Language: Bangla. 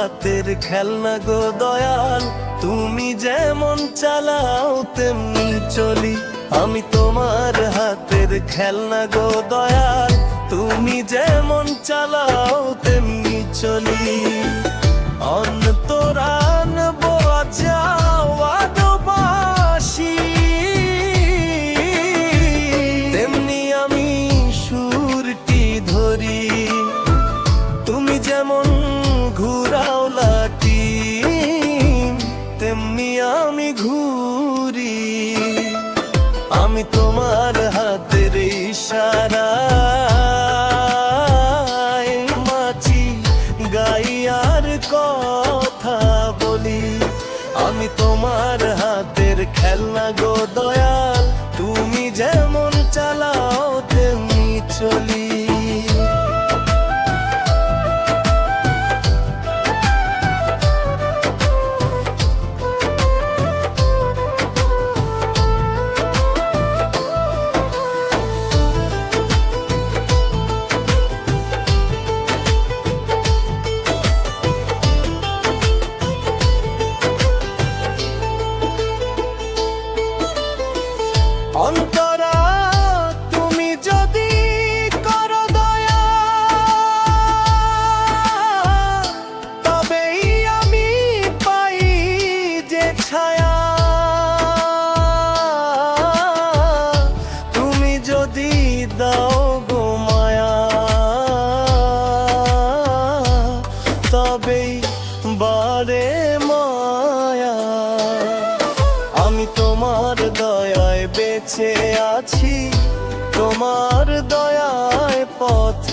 হাতের খেলনা গো দয়াল, তুমি যেমন চালাও তেমনি চলি। আমি তোমার হাতের খেলনা গো দয়াল, তুমি যেমন চালাও তেমনি চলি। অন্তরান বাজী তেমনি আমি সুরটি ধরি। তুমি যেমন ঘুরাও লাঠি তেমনি আমি ঘুরি। আমি তোমার হাতের ইশারায় মাছি গাই আর কথা বলি। আমি তোমার হাতের খেলনা গো দয়াল, তুমি যেমন চালাও তেমনি চলি। অন্তরা তুমি যদি করো দয়া, তবেই আমি পাই যে ছায়া। তুমি যদি দাও গো মায়া, তবেই বারে মায়া। আমি তোমার দয়ায় বেঁচে আছি, তোমার দয়ায় পথ